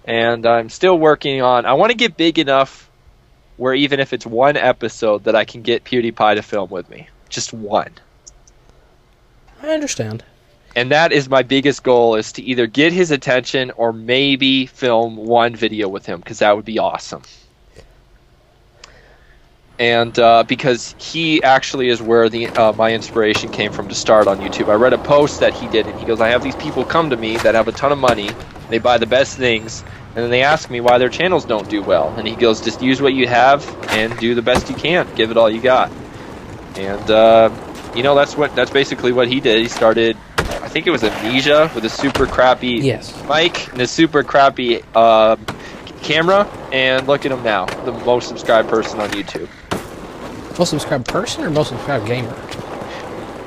And I'm still working on... I want to get big enough where even if it's one episode that I can get PewDiePie to film with me. Just one. I understand. And that is my biggest goal, is to either get his attention or maybe film one video with him, because that would be awesome. And because he actually is where my inspiration came from to start on YouTube. I read a post that he did, and he goes, I have these people come to me that have a ton of money, they buy the best things, and then they ask me why their channels don't do well. And he goes, just use what you have and do the best you can. Give it all you got. And, you know, that's basically what he did. He started, I think it was Amnesia, with a super crappy mic and a super crappy camera. And look at him now, the most subscribed person on YouTube. Most subscribed person or most subscribed gamer?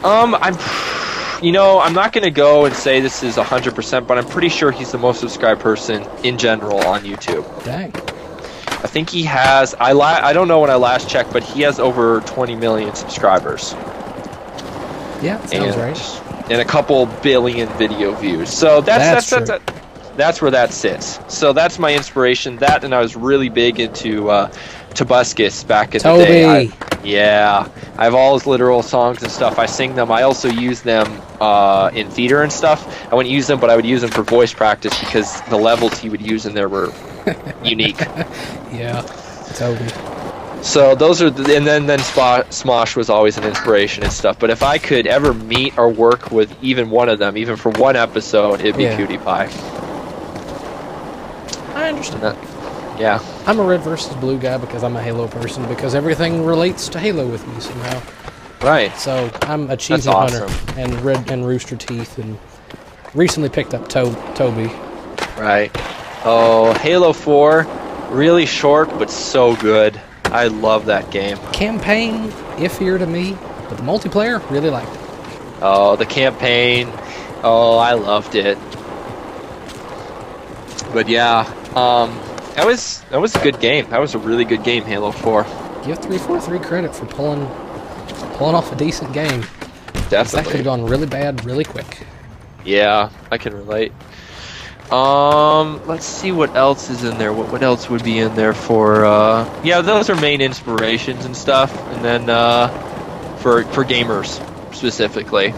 I'm not going to go and say this is 100%, but I'm pretty sure he's the most subscribed person in general on YouTube. Dang. I think he has, I don't know when I last checked, but he has over 20 million subscribers. Yeah, sounds right. And a couple billion video views. So that's where that sits. So that's my inspiration. That, and I was really big into Tobuscus back in the day. I have all his literal songs and stuff. I sing them. I also use them in theater and stuff. I wouldn't use them, but I would use them for voice practice because the levels he would use in there were unique. Yeah, Toby. So those are, and then Smosh was always an inspiration and stuff. But if I could ever meet or work with even one of them, even for one episode, it'd be PewDiePie. I understand that. Yeah. I'm a red versus blue guy because I'm a Halo person, because everything relates to Halo with me somehow. Right. So I'm a Achievement Hunter and Red and Rooster Teeth, and recently picked up Toby. Right. Oh, Halo 4, really short but so good. I love that game. Campaign, iffier to me, but the multiplayer, really liked it. Oh, the campaign. Oh, I loved it. But yeah, that was a good game. That was a really good game, Halo 4. Give 343 credit for pulling off a decent game. Definitely. That could have gone really bad really quick. Yeah, I can relate. Let's see what else is in there. What else would be in there for, yeah, those are main inspirations and stuff. And then, for gamers, specifically.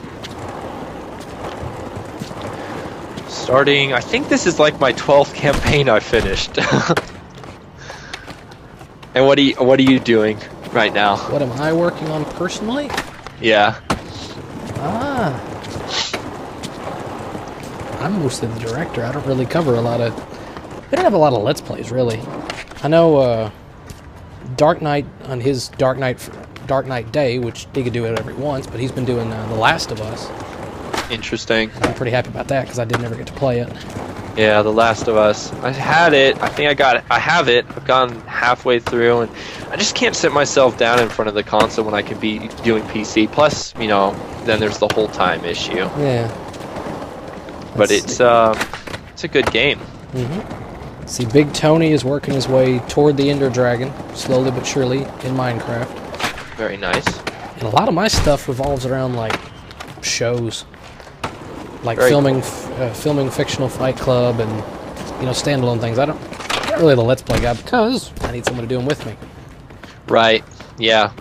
Starting, I think this is like my 12th campaign I finished. And what are you doing right now? What am I working on personally? Yeah. I'm mostly the director. I don't really cover a lot of... We don't have a lot of Let's Plays, really. I know Dark Knight on his Dark Knight Day, which he could do it every once, but he's been doing The Last of Us. Interesting. I'm pretty happy about that because I did never get to play it. Yeah, The Last of Us. I had it. I think I have it. I've gone halfway through, and I just can't sit myself down in front of the console when I can be doing PC. Plus, you know, then there's the whole time issue. Yeah. But it's a good game. Mm-hmm. See, Big Tony is working his way toward the Ender Dragon, slowly but surely, in Minecraft. Very nice. And a lot of my stuff revolves around, like, shows. Like filming fictional Fight Club and, you know, standalone things. I'm not really the Let's Play guy because I need someone to do them with me. Right, yeah.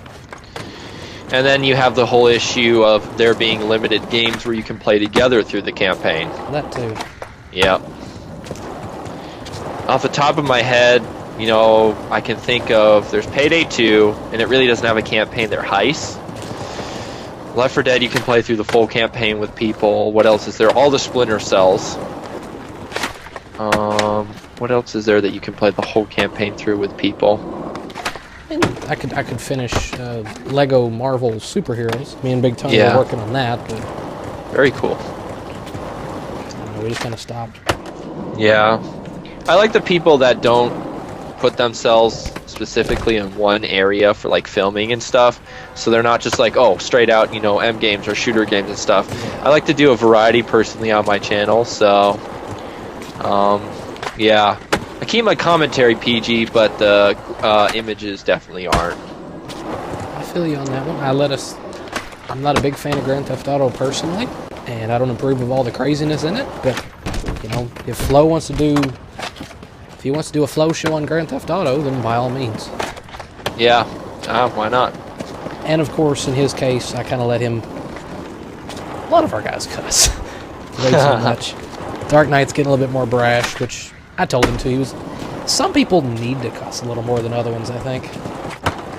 And then you have the whole issue of there being limited games where you can play together through the campaign. That too. Yeah. Off the top of my head, you know, I can think of, there's Payday 2, and it really doesn't have a campaign, they're heists. Left 4 Dead, you can play through the full campaign with people. What else is there? All the Splinter Cells. What else is there that you can play the whole campaign through with people? I could finish Lego Marvel Superheroes. Me and Big Tony are working on that. But very cool. We just kind of stopped. Yeah. I like the people that don't put themselves specifically in one area for like filming and stuff, so they're not just like, oh, straight out, you know, M games or shooter games and stuff. I like to do a variety personally on my channel, so yeah, I keep my commentary PG, but the images definitely aren't. I feel you on that one. I'm not a big fan of Grand Theft Auto personally, and I don't approve of all the craziness in it. But you know, if Flo wants to do, if he wants to do a Flo show on Grand Theft Auto, then by all means. Yeah, why not? And of course, in his case, I kind of let him. A lot of our guys cuss way too much. Dark Knight's getting a little bit more brash, which I told him to. He was. Some people need to cuss a little more than other ones, I think.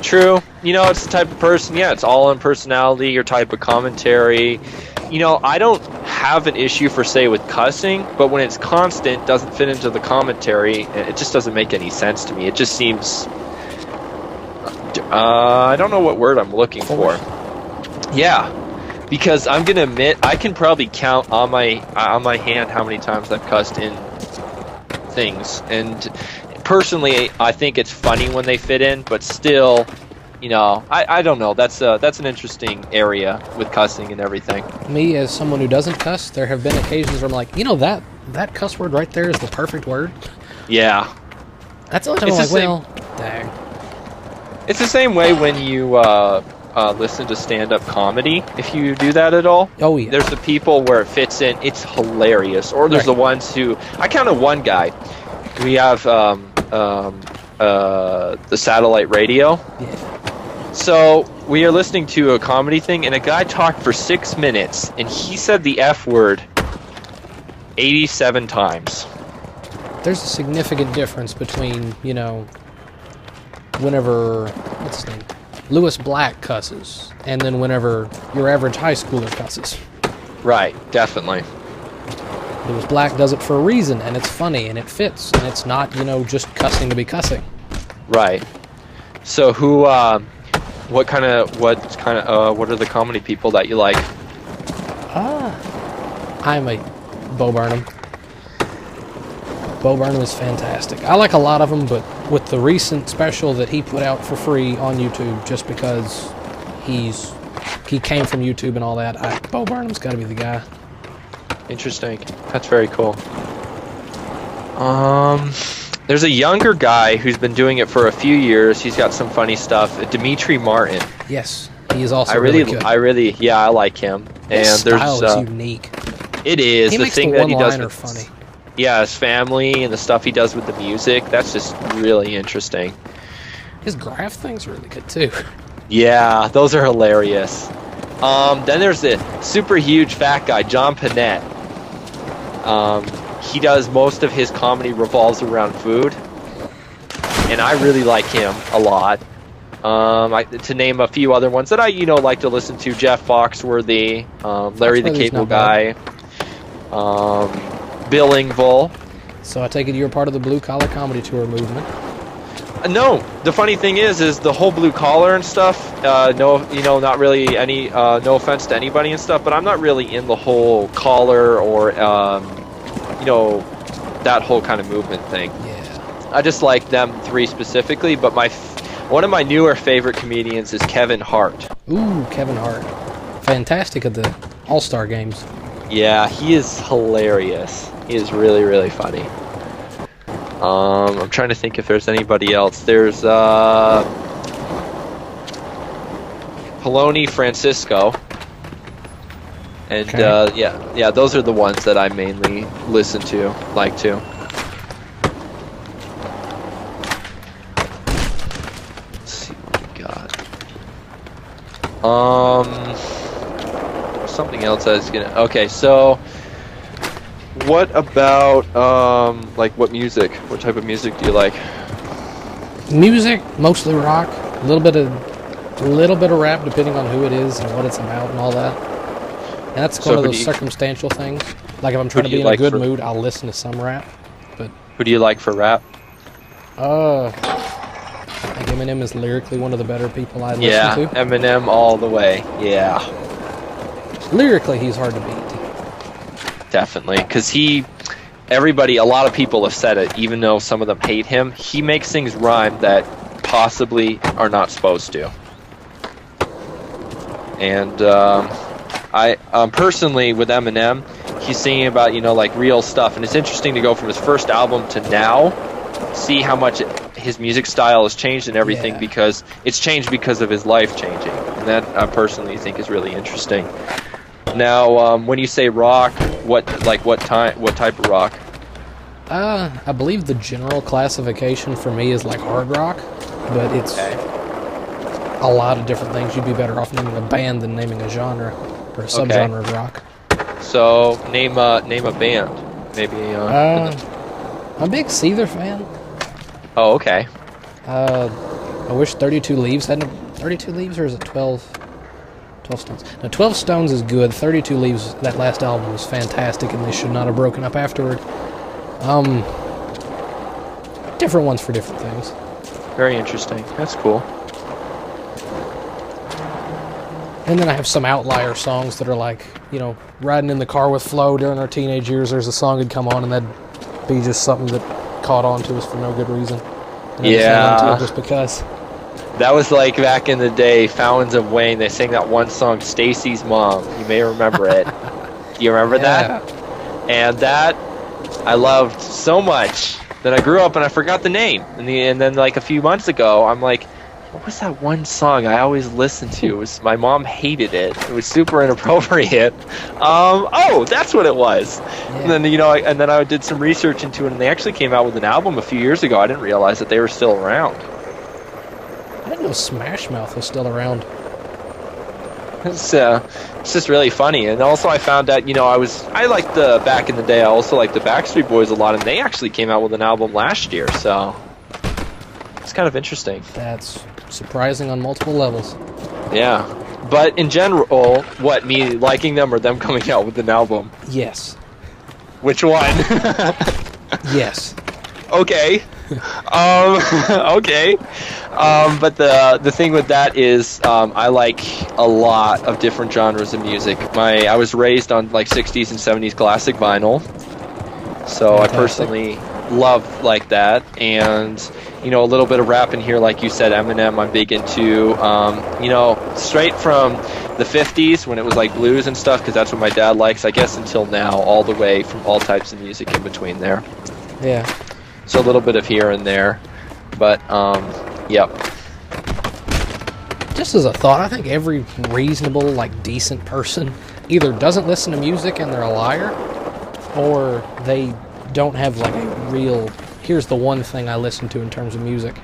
True. You know, it's the type of person, yeah, it's all in personality, your type of commentary. You know, I don't have an issue, for say, with cussing, but when it's constant, doesn't fit into the commentary, it just doesn't make any sense to me. It just seems... I don't know what word I'm looking for. Yeah, because I'm going to admit, I can probably count on my hand how many times I've cussed in things, and personally I think it's funny when they fit in, but still, you know, I don't know, that's an interesting area with cussing and everything. Me, as someone who doesn't cuss, there have been occasions where I'm like, you know, that cuss word right there is the perfect word. Yeah, that's the only time I'm like, well, dang. It's the same way when you listen to stand-up comedy, if you do that at all. Oh yeah. There's the people where it fits in, it's hilarious. Or there's the ones who, I counted one guy. We have the satellite radio. Yeah. So we are listening to a comedy thing, and a guy talked for 6 minutes, and he said the F word 87 times. There's a significant difference between, you know, whenever, what's his name? Lewis Black cusses, and then whenever your average high schooler cusses. Right, definitely. Lewis Black does it for a reason, and it's funny, and it fits, and it's not, you know, just cussing to be cussing. Right. So who, what are the comedy people that you like? I'm a Bo Burnham. Bo Burnham is fantastic. I like a lot of them, but with the recent special that he put out for free on YouTube, just because he came from YouTube and all that, Bo Burnham's got to be the guy. Interesting. That's very cool. There's a younger guy who's been doing it for a few years. He's got some funny stuff. Dimitri Martin. Yes, he is also really good. I like him. His style is unique. It is. He makes the one-liner funny. Yeah, his family and the stuff he does with the music, that's just really interesting. His graph thing's really good too. Yeah, those are hilarious. Then there's the super huge fat guy, John Panette. He does most of his comedy revolves around food, and I really like him a lot. To name a few other ones that I, you know, like to listen to: Jeff Foxworthy, Larry the Cable Guy, Bill Engvall. So I take it you're part of the Blue Collar Comedy Tour movement. No, the funny thing is the whole blue collar and stuff. No, you know, not really any. No offense to anybody and stuff, but I'm not really in the whole collar or, you know, that whole kind of movement thing. Yeah. I just like them three specifically, but one of my newer favorite comedians is Kevin Hart. Ooh, Kevin Hart, fantastic at the All-Star games. Yeah, he is hilarious. He is really, really funny. I'm trying to think if there's anybody else. There's Poloni Francisco. And okay. Yeah, those are the ones that I mainly listen to, like to. Let's see what we got. Something else I was gonna. Okay, so what about like what music? What type of music do you like? Music, mostly rock. A little bit of rap, depending on who it is and what it's about and all that. And that's one of those circumstantial things. Like if I'm trying to be in a good mood, I'll listen to some rap. But who do you like for rap? I think Eminem is lyrically one of the better people I listen to. Yeah, Eminem all the way. Yeah. Lyrically, he's hard to beat. Definitely, because a lot of people have said it, even though some of them hate him, he makes things rhyme that possibly are not supposed to. And I personally, with Eminem, he's singing about, you know, like real stuff, and it's interesting to go from his first album to now, see how much his music style has changed and everything, because it's changed because of his life changing, and that I personally think is really interesting. Now, when you say rock, what type of rock? I believe the general classification for me is like hard rock, but it's a lot of different things. You'd be better off naming a band than naming a genre or a subgenre of rock. So name a band, maybe. I'm a big Seether fan. Oh, okay. I wish 32 Leaves hadn't. 32 Leaves, or is it 12? 12 Stones. No, 12 Stones is good. 32 Leaves, that last album was fantastic, and they should not have broken up afterward. Different ones for different things. Very interesting. That's cool. And then I have some outlier songs that are like, you know, riding in the car with Flo during our teenage years. There's a song that'd come on, and that'd be just something that caught on to us for no good reason. And Yeah. just because. That was like back in the day, Fountains of Wayne. They sang that one song, Stacy's Mom. You may remember it. Do you remember that? And that I loved so much that I grew up and I forgot the name. And then like a few months ago, I'm like, what was that one song I always listened to? It was, my mom hated it. It was super inappropriate. Oh, that's what it was. Yeah. And then and then I did some research into it, and they actually came out with an album a few years ago. I didn't realize that they were still around. I didn't know Smash Mouth was still around. It's just really funny. And also I found out, I liked back in the day, I also liked the Backstreet Boys a lot, and they actually came out with an album last year, so it's kind of interesting. That's surprising on multiple levels. Yeah. But in general, what, me liking them or them coming out with an album? Yes. Which one? Yes. Okay. Okay. But the thing with that is, I like a lot of different genres of music. I was raised on like 60s and 70s classic vinyl, so I personally love like that. And a little bit of rap in here, like you said, Eminem. I'm big into, straight from the 50s when it was like blues and stuff, because that's what my dad likes. I guess until now, all the way from all types of music in between there. Yeah. So a little bit of here and there, but yep. Just as a thought, I think every reasonable, like, decent person either doesn't listen to music and they're a liar, or they don't have, like, a real, here's the one thing I listen to in terms of music.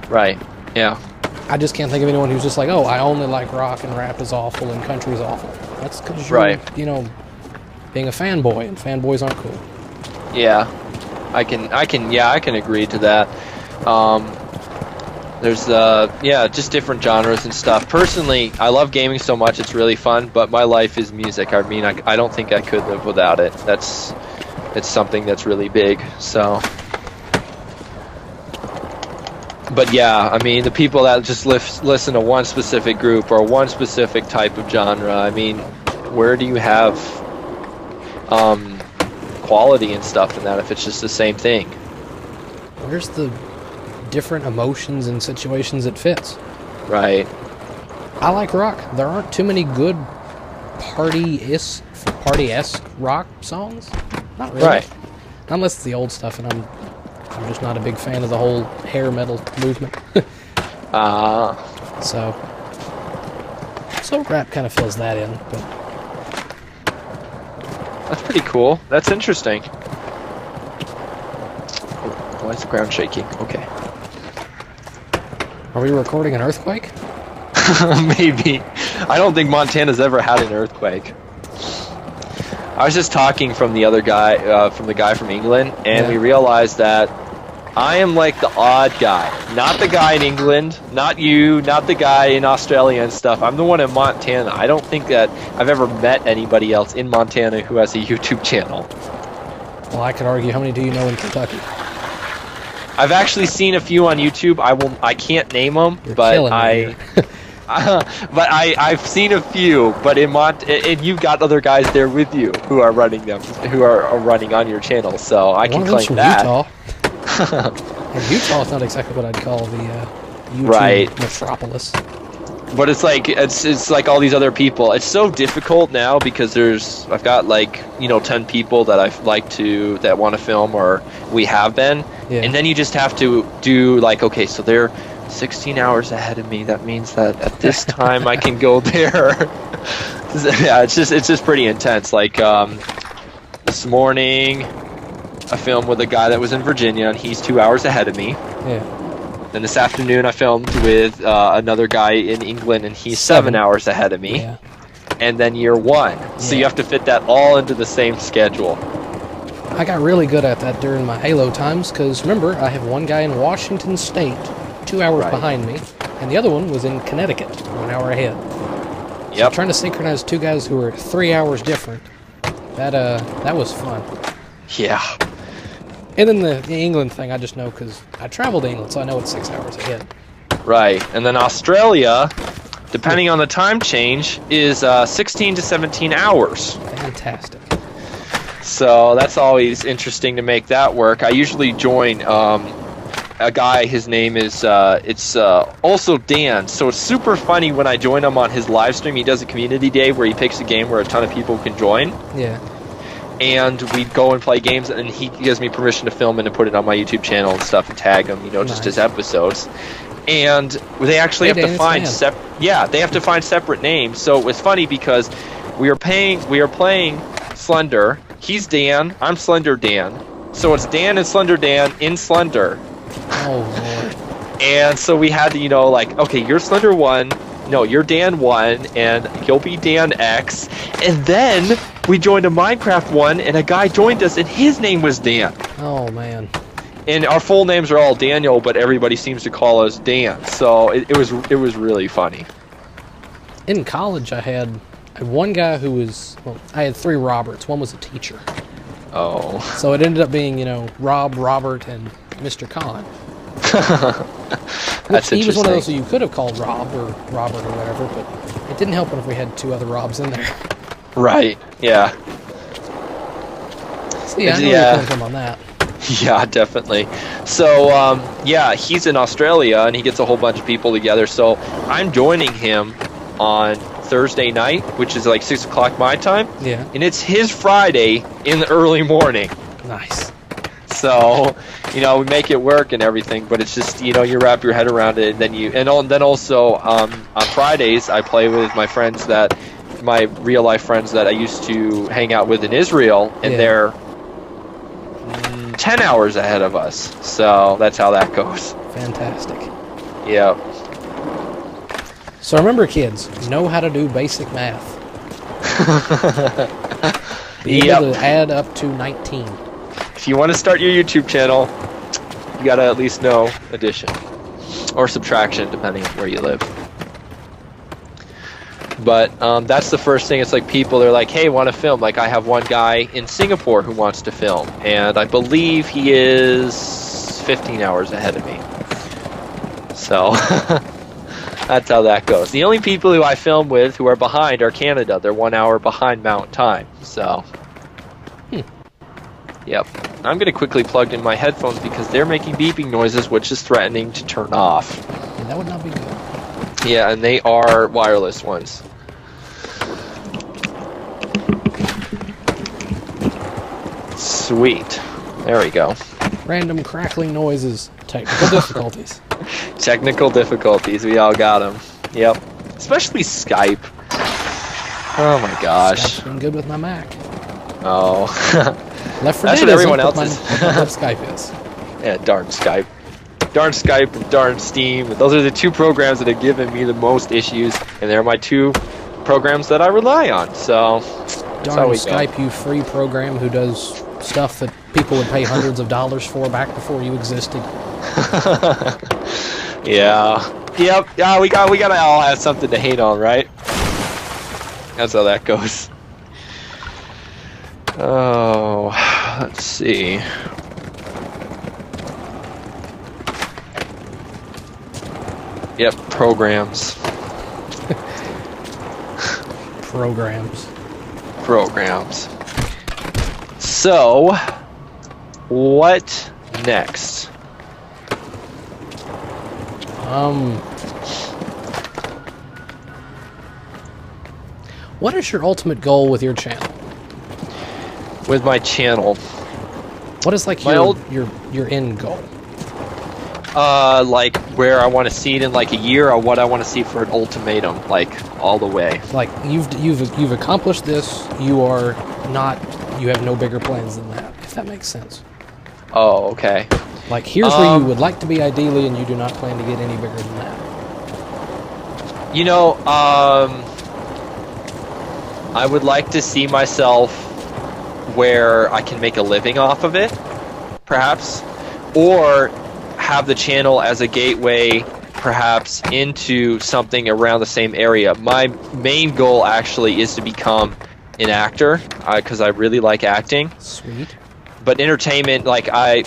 Right, yeah. I just can't think of anyone who's just like, oh, I only like rock and rap is awful and country is awful. That's because you're, being a fanboy, and fanboys aren't cool. Yeah. I can agree to that. There's just different genres and stuff. Personally, I love gaming so much, it's really fun, but my life is music. I mean, I don't think I could live without it. It's something that's really big, so. But yeah, I mean, the people that just listen to one specific group or one specific type of genre, I mean, where do you have quality and stuff in that if it's just the same thing? Where's the different emotions and situations it fits? Right. I like rock. There aren't too many good party-esque rock songs. Not really. Right. Unless it's the old stuff, and I'm just not a big fan of the whole hair metal movement. So rap kind of fills that in, but that's pretty cool. That's interesting. Oh, why is the ground shaking? Okay. Are we recording an earthquake? Maybe. I don't think Montana's ever had an earthquake. I was just talking from the other guy, from the guy from England, and we realized that I am like the odd guy. Not the guy in England, not you, not the guy in Australia and stuff. I'm the one in Montana. I don't think that I've ever met anybody else in Montana who has a YouTube channel. Well, I could argue. How many do you know in Kentucky? I've actually seen a few on YouTube. I can't name them, but I've seen a few. But and you've got other guys there with you who are running them, who are running on your channel. So I can claim that. Utah. And Utah is not exactly what I'd call the YouTube metropolis. But it's like all these other people. It's so difficult now because I've got 10 people that that want to film, or we have been, and then you just have to do okay, so they're 16 hours ahead of me. That means that at this time I can go there. Yeah, it's just pretty intense. Like this morning, I filmed with a guy that was in Virginia, and he's 2 hours ahead of me. Yeah. Then this afternoon, I filmed with another guy in England, and he's 7 hours ahead of me. Yeah. And then year 1, so you have to fit that all into the same schedule. I got really good at that during my Halo times, because remember, I have one guy in Washington State, 2 hours behind me, and the other one was in Connecticut, 1 hour ahead. Yep. So trying to synchronize two guys who were 3 hours different, that was fun. Yeah. And then the England thing, I just know because I traveled to England, so I know it's 6 hours ahead. Right, and then Australia, depending on the time change, is 16 to 17 hours. Fantastic. So that's always interesting to make that work. I usually join a guy, his name is, also Dan, so it's super funny when I join him on his live stream. He does a community day where he picks a game where a ton of people can join. Yeah. And we go and play games, and he gives me permission to film it and put it on my YouTube channel and stuff and tag him, just his episods. And they actually have to find they have to find separate names. So it was funny because we are playing Slender. He's Dan, I'm SlenderDan. So it's Dan and SlenderDan in Slender. Oh Lord. And so we had to, okay, you're Slender 1, no, you're Dan 1, and you'll be Dan X. And then we joined a Minecraft one, and a guy joined us, and his name was Dan. Oh man. And our full names are all Daniel, but everybody seems to call us Dan. So it was really funny. In college, I had one guy who was, I had 3 Roberts. One was a teacher. Oh. So it ended up being, Rob, Robert, and Mr. Khan. That's he was one of those interesting. who you could have called Rob or Robert or whatever, but it didn't help if we had 2 other Robs in there. Right, yeah. So yeah, I know where you're coming from on that. Yeah, definitely. So, he's in Australia, and he gets a whole bunch of people together, so I'm joining him on Thursday night, which is like 6 o'clock my time. Yeah. And it's his Friday in the early morning. Nice. So, we make it work and everything, but it's just, you wrap your head around it, and then also, on Fridays, I play with my real life friends that I used to hang out with in Israel, and they're 10 hours ahead of us. So that's how that goes. Fantastic. Yep. So remember, kids, know how to do basic math. Be able to add up to 19. If you want to start your YouTube channel, you gotta at least know addition or subtraction, depending on where you live. But that's the first thing. It's like people are like, hey, want to film? Like I have one guy in Singapore who wants to film, and I believe he is 15 hours ahead of me. So that's how that goes. The only people who I film with who are behind are Canada. They're 1 hour behind Mountain Time. So, Yep. I'm going to quickly plug in my headphones because they're making beeping noises, which is threatening to turn off. Yeah, that would not be good. Yeah, and they are wireless ones. Sweet. There we go. Random crackling noises. Technical difficulties. Technical difficulties. We all got them. Yep. Especially Skype. Oh my gosh. Skype's been good with my Mac. Oh. Left 4 That's Dead what everyone isn't, else but is. my love Skype is. Yeah, darn Skype. Darn Skype and darn Steam. Those are the 2 programs that have given me the most issues, and they're my 2 programs that I rely on. So, darn Skype, you free program who does stuff that people would pay hundreds of dollars for back before you existed. Yeah. Yep. Yeah, we gotta all have something to hate on, right? That's how that goes. Oh, let's see. Yep, programs. Programs. So, what next? What is your ultimate goal with your channel? With my channel, What is like your end goal? Like where I want to see it in like a year, or what I want to see for an ultimatum, like all the way. Like you've accomplished this. You have no bigger plans than that. If that makes sense. Oh, okay. Like here's where you would like to be ideally, and you do not plan to get any bigger than that. You know, I would like to see myself where I can make a living off of it, perhaps, or have the channel as a gateway, perhaps, into something around the same area. My main goal actually is to become an actor, because I really like acting. Sweet. But entertainment, like I'm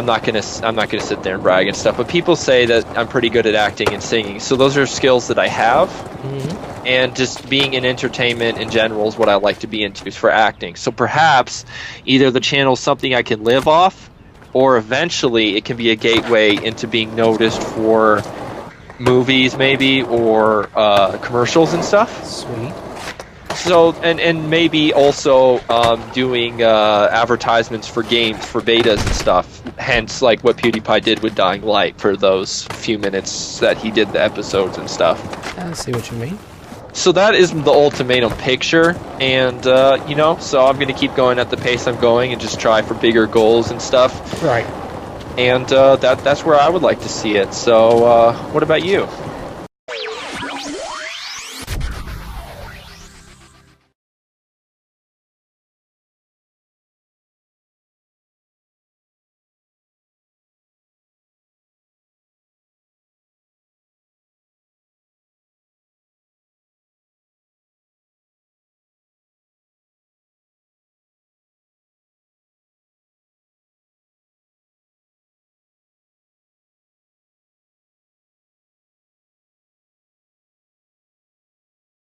not gonna sit there and brag and stuff. But people say that I'm pretty good at acting and singing, so those are skills that I have. Mm-hmm. And just being in entertainment in general is what I like to be into, is for acting. So perhaps either the channel's something I can live off, or eventually it can be a gateway into being noticed for movies, maybe, or commercials and stuff. Sweet. So, and maybe also doing advertisements for games, for betas and stuff. Hence, like what PewDiePie did with Dying Light for those few minutes that he did the episodes and stuff. I see what you mean. So that is the ultimatum picture, and so I'm going to keep going at the pace I'm going and just try for bigger goals and stuff. Right. And that's where I would like to see it. So what about you?